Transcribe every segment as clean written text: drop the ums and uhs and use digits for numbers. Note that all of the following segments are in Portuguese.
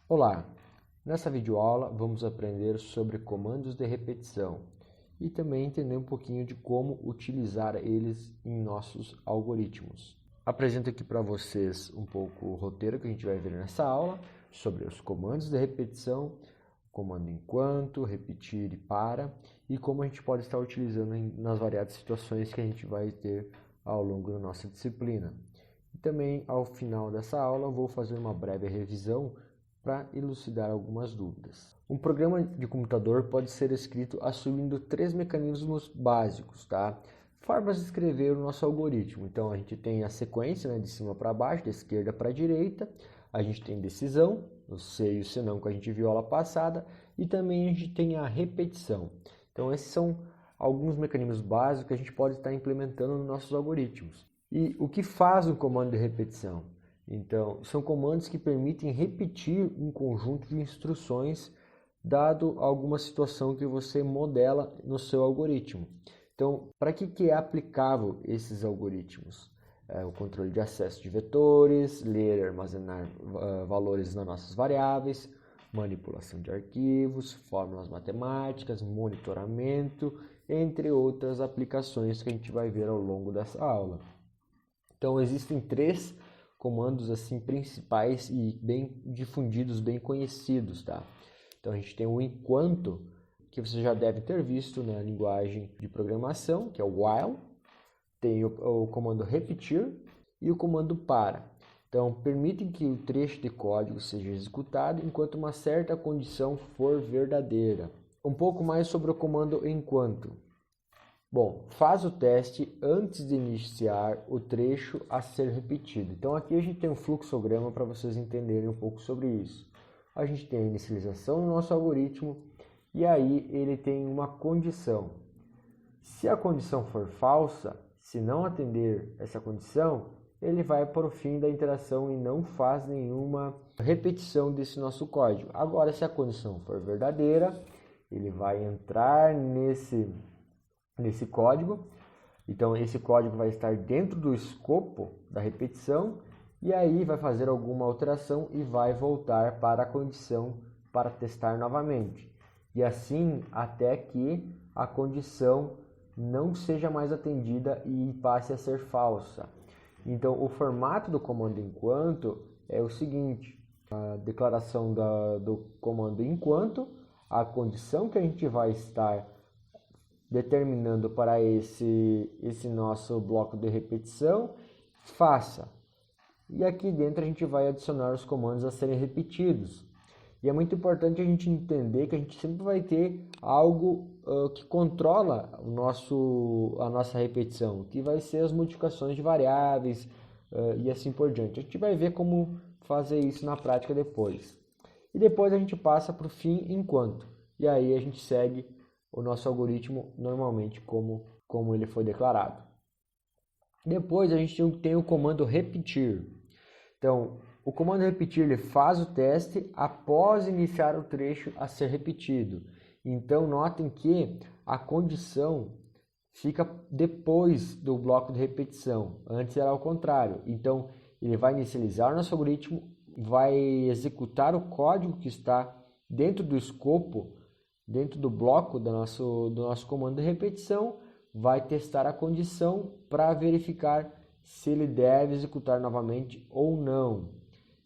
Olá! Nessa videoaula vamos aprender sobre comandos de repetição e também entender um pouquinho de como utilizar eles em nossos algoritmos. Apresento aqui para vocês um pouco o roteiro que a gente vai ver nessa aula sobre os comandos de repetição, comando enquanto, repetir e para, e como a gente pode estar utilizando nas variadas situações que a gente vai ter ao longo da nossa disciplina. E também, ao final dessa aula, eu vou fazer uma breve revisão para elucidar algumas dúvidas. Um programa de computador pode ser escrito assumindo três mecanismos básicos, tá? Formas de escrever o nosso algoritmo. Então, a gente tem a sequência, de cima para baixo, da esquerda para a direita. A gente tem decisão, o se e o senão que a gente viu aula passada. E também a gente tem a repetição. Então, esses são alguns mecanismos básicos que a gente pode estar implementando nos nossos algoritmos. E o que faz um comando de repetição? Então, são comandos que permitem repetir um conjunto de instruções dado alguma situação que você modela no seu algoritmo. Então, para que é aplicável esses algoritmos? O controle de acesso de vetores, ler e armazenar valores nas nossas variáveis, manipulação de arquivos, fórmulas matemáticas, monitoramento, entre outras aplicações que a gente vai ver ao longo dessa aula. Então, existem três comandos assim principais e bem difundidos, bem conhecidos, tá? Então a gente tem o enquanto, que você já deve ter visto na linguagem de programação, que é o while. Tem o comando repetir e o comando para. Então permitem que o trecho de código seja executado enquanto uma certa condição for verdadeira. Um pouco mais sobre o comando enquanto. Bom, faz o teste antes de iniciar o trecho a ser repetido. Então aqui a gente tem um fluxograma para vocês entenderem um pouco sobre isso. A gente tem a inicialização do nosso algoritmo e aí ele tem uma condição. Se a condição for falsa, se não atender essa condição, ele vai para o fim da interação e não faz nenhuma repetição desse nosso código. Agora, se a condição for verdadeira, ele vai entrar nesse código. Então esse código vai estar dentro do escopo da repetição e aí vai fazer alguma alteração e vai voltar para a condição para testar novamente. E assim até que a condição não seja mais atendida e passe a ser falsa. Então o formato do comando enquanto é o seguinte: a declaração do comando enquanto, a condição que a gente vai estar determinando para esse nosso bloco de repetição, faça. E aqui dentro a gente vai adicionar os comandos a serem repetidos. E é muito importante a gente entender que a gente sempre vai ter algo que controla a nossa repetição, que vai ser as modificações de variáveis e assim por diante. A gente vai ver como fazer isso na prática depois. E depois a gente passa para o fim enquanto. E aí a gente segue o nosso algoritmo normalmente como ele foi declarado. Depois a gente tem o comando repetir. Então, o comando repetir ele faz o teste após iniciar o trecho a ser repetido. Então, notem que a condição fica depois do bloco de repetição. Antes era ao contrário. Então, ele vai inicializar o nosso algoritmo, vai executar o código que está dentro do escopo, dentro do bloco do nosso comando de repetição, vai testar a condição para verificar se ele deve executar novamente ou não.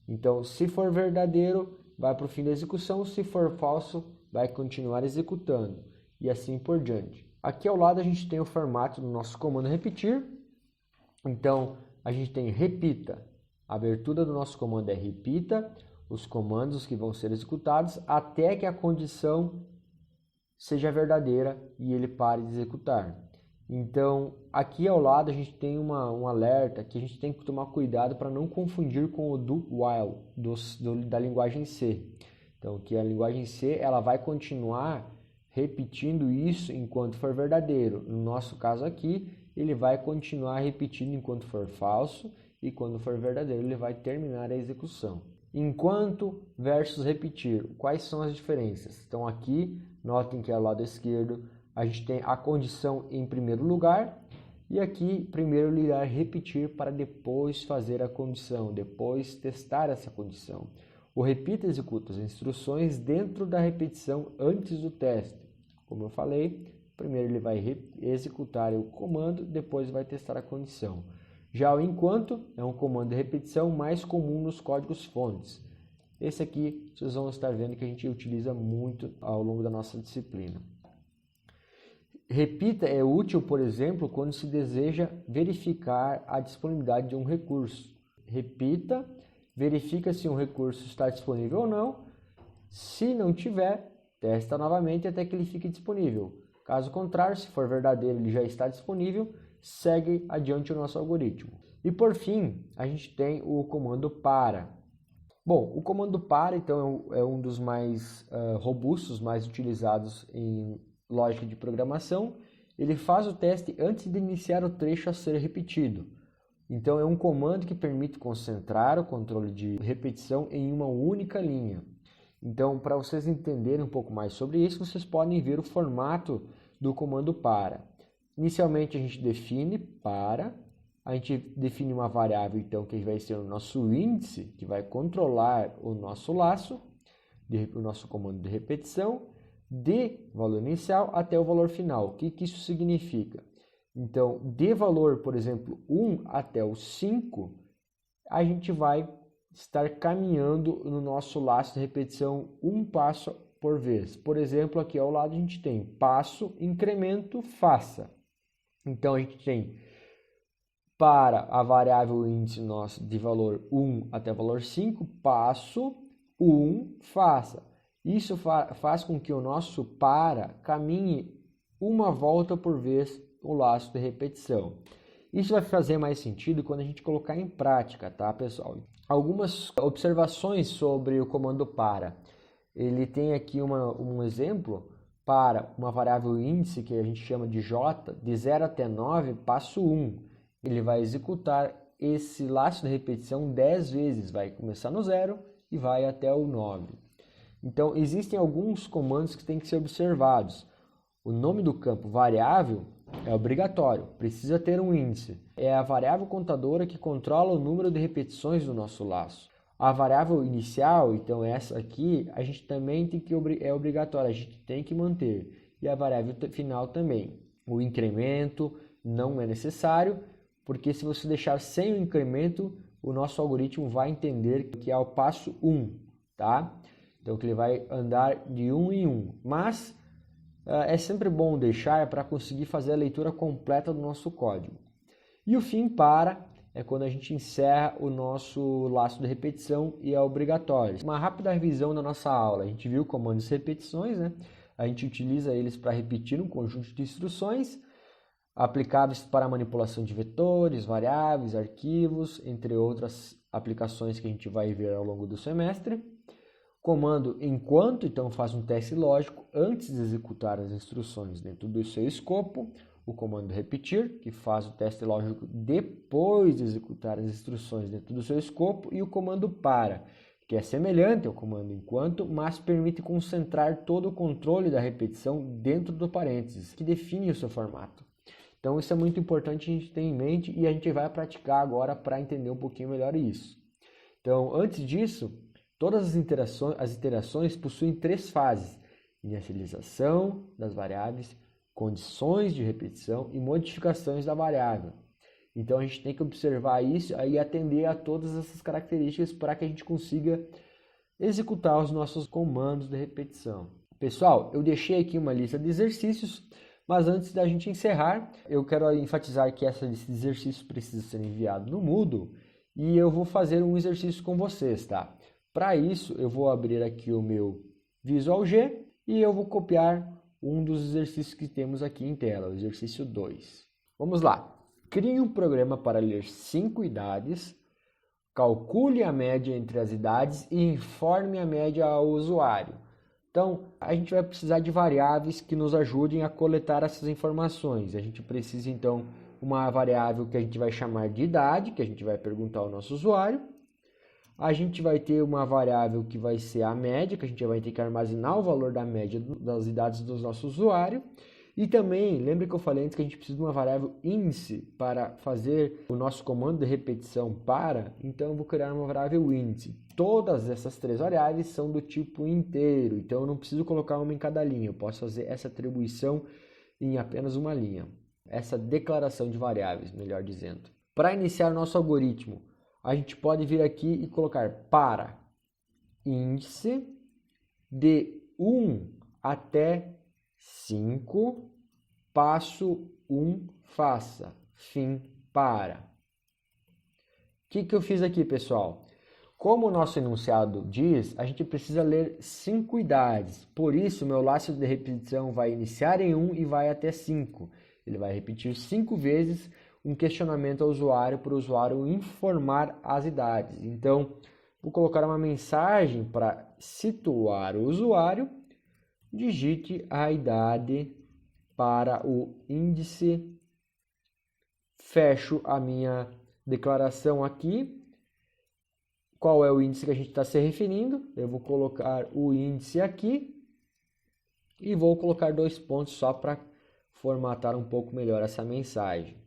Então, se for verdadeiro, vai para o fim da execução, se for falso, vai continuar executando, e assim por diante. Aqui ao lado a gente tem o formato do nosso comando repetir. Então, a gente tem repita. A abertura do nosso comando é repita os comandos que vão ser executados até que a condição seja verdadeira e ele pare de executar. Então, aqui ao lado a gente tem um alerta que a gente tem que tomar cuidado para não confundir com o do while, da linguagem C. Então, que a linguagem C ela vai continuar repetindo isso enquanto for verdadeiro. No nosso caso aqui, ele vai continuar repetindo enquanto for falso e quando for verdadeiro ele vai terminar a execução. Enquanto versus repetir. Quais são as diferenças? Então aqui, notem que ao lado esquerdo a gente tem a condição em primeiro lugar e aqui primeiro ele irá repetir para depois fazer a condição, depois testar essa condição. O repita executa as instruções dentro da repetição antes do teste. Como eu falei, primeiro ele vai executar o comando, depois vai testar a condição. Já o enquanto é um comando de repetição mais comum nos códigos fontes. Esse aqui vocês vão estar vendo que a gente utiliza muito ao longo da nossa disciplina. Repita é útil, por exemplo, quando se deseja verificar a disponibilidade de um recurso. Repita, verifica se um recurso está disponível ou não. Se não tiver, testa novamente até que ele fique disponível. Caso contrário, se for verdadeiro, ele já está disponível, segue adiante o nosso algoritmo. E por fim, a gente tem o comando para. Bom, o comando para, então, é um dos mais robustos, mais utilizados em lógica de programação. Ele faz o teste antes de iniciar o trecho a ser repetido. Então, é um comando que permite concentrar o controle de repetição em uma única linha. Então, para vocês entenderem um pouco mais sobre isso, vocês podem ver o formato do comando para. Inicialmente, a gente define para, a gente define uma variável, então, que vai ser o nosso índice, que vai controlar o nosso laço, o nosso comando de repetição, de valor inicial até o valor final. O que isso significa? Então, de valor, por exemplo, 1 até o 5, a gente vai estar caminhando no nosso laço de repetição um passo por vez. Por exemplo, aqui ao lado a gente tem passo, incremento, faça. Então, a gente tem para a variável índice nossa de valor 1 até valor 5, passo 1, faça. Isso faz com que o nosso para caminhe uma volta por vez o laço de repetição. Isso vai fazer mais sentido quando a gente colocar em prática, tá, pessoal? Algumas observações sobre o comando para. Ele tem aqui um exemplo para uma variável índice que a gente chama de J, de 0 até 9, passo 1. Ele vai executar esse laço de repetição 10 vezes, vai começar no 0 e vai até o 9. Então, existem alguns comandos que têm que ser observados. O nome do campo variável é obrigatório, precisa ter um índice. É a variável contadora que controla o número de repetições do nosso laço. A variável inicial, então essa aqui, a gente também é obrigatória, a gente tem que manter. E a variável final também. O incremento não é necessário, porque se você deixar sem o incremento, o nosso algoritmo vai entender que é o passo 1, tá? Então, que ele vai andar de 1 em 1. Mas é sempre bom deixar para conseguir fazer a leitura completa do nosso código. E o fim para é quando a gente encerra o nosso laço de repetição e é obrigatório. Uma rápida revisão da nossa aula. A gente viu comandos de repetições, né? A gente utiliza eles para repetir um conjunto de instruções aplicáveis para a manipulação de vetores, variáveis, arquivos, entre outras aplicações que a gente vai ver ao longo do semestre. Comando enquanto, então faz um teste lógico antes de executar as instruções dentro do seu escopo. O comando repetir, que faz o teste lógico depois de executar as instruções dentro do seu escopo. E o comando para, que é semelhante ao comando enquanto, mas permite concentrar todo o controle da repetição dentro do parênteses, que define o seu formato. Então isso é muito importante a gente ter em mente e a gente vai praticar agora para entender um pouquinho melhor isso. Então, antes disso, todas as iterações possuem 3 fases: inicialização das variáveis, condições de repetição e modificações da variável. Então a gente tem que observar isso e atender a todas essas características para que a gente consiga executar os nossos comandos de repetição. Pessoal, eu deixei aqui uma lista de exercícios, mas antes da gente encerrar, eu quero enfatizar que essa lista de exercícios precisa ser enviada no Moodle e eu vou fazer um exercício com vocês, tá? Para isso, eu vou abrir aqui o meu Visual G e eu vou copiar um dos exercícios que temos aqui em tela, o exercício 2. Vamos lá. Crie um programa para ler 5 idades, calcule a média entre as idades e informe a média ao usuário. Então, a gente vai precisar de variáveis que nos ajudem a coletar essas informações. A gente precisa, então, uma variável que a gente vai chamar de idade, que a gente vai perguntar ao nosso usuário. A gente vai ter uma variável que vai ser a média, que a gente vai ter que armazenar o valor da média das idades do nosso usuário. E também, lembra que eu falei antes que a gente precisa de uma variável índice para fazer o nosso comando de repetição para? Então, eu vou criar uma variável índice. todas essas 3 variáveis são do tipo inteiro, então eu não preciso colocar uma em cada linha, eu posso fazer essa atribuição em apenas uma linha, essa declaração de variáveis, melhor dizendo. Para iniciar o nosso algoritmo, a gente pode vir aqui e colocar para índice de 1 até 5, passo 1, faça, fim para. O que eu fiz aqui, pessoal? Como o nosso enunciado diz, a gente precisa ler 5 idades. Por isso, meu laço de repetição vai iniciar em 1 e vai até 5. Ele vai repetir 5 vezes um questionamento ao usuário para o usuário informar as idades. Então, vou colocar uma mensagem para situar o usuário. Digite a idade para o índice. Fecho a minha declaração aqui. Qual é o índice que a gente está se referindo? Eu vou colocar o índice aqui e vou colocar 2 pontos só para formatar um pouco melhor essa mensagem.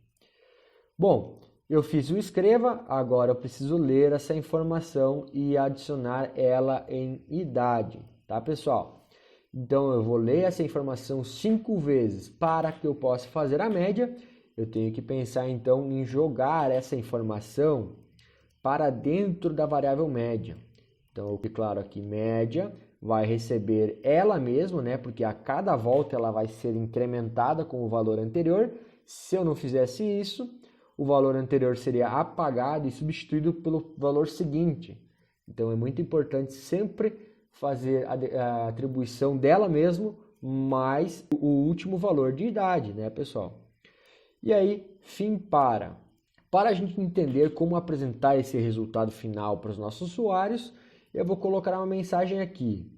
Bom, eu fiz o escreva, agora eu preciso ler essa informação e adicionar ela em idade, tá, pessoal? Então eu vou ler essa informação 5 vezes para que eu possa fazer a média. Eu tenho que pensar então em jogar essa informação para dentro da variável média. Então eu declaro aqui média, vai receber ela mesma, né? Porque a cada volta ela vai ser incrementada com o valor anterior. Se eu não fizesse isso, o valor anterior seria apagado e substituído pelo valor seguinte. Então é muito importante sempre fazer a atribuição dela mesmo mais o último valor de idade, né, pessoal? E aí, fim para. Para a gente entender como apresentar esse resultado final para os nossos usuários, eu vou colocar uma mensagem aqui.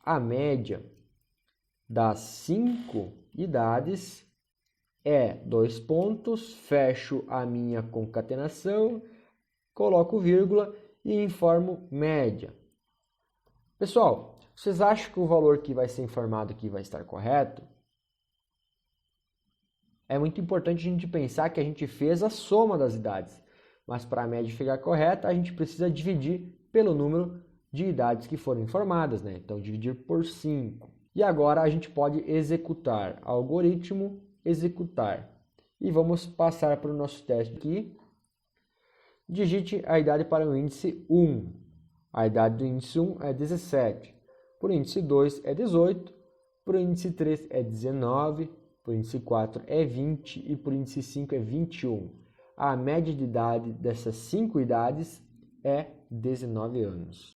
A média das 5 idades é 2 pontos, fecho a minha concatenação, coloco vírgula e informo média. Pessoal, vocês acham que o valor que vai ser informado aqui vai estar correto? É muito importante a gente pensar que a gente fez a soma das idades, mas para a média ficar correta, a gente precisa dividir pelo número de idades que foram informadas, né? Então, dividir por 5. E agora a gente pode executar. Algoritmo, executar. E vamos passar para o nosso teste aqui. Digite a idade para o índice 1. A idade do índice 1 é 17. Para o índice 2 é 18. Para o índice 3 é 19. Para o índice 4 é 20 e para o índice 5 é 21. A média de idade dessas 5 idades é 19 anos.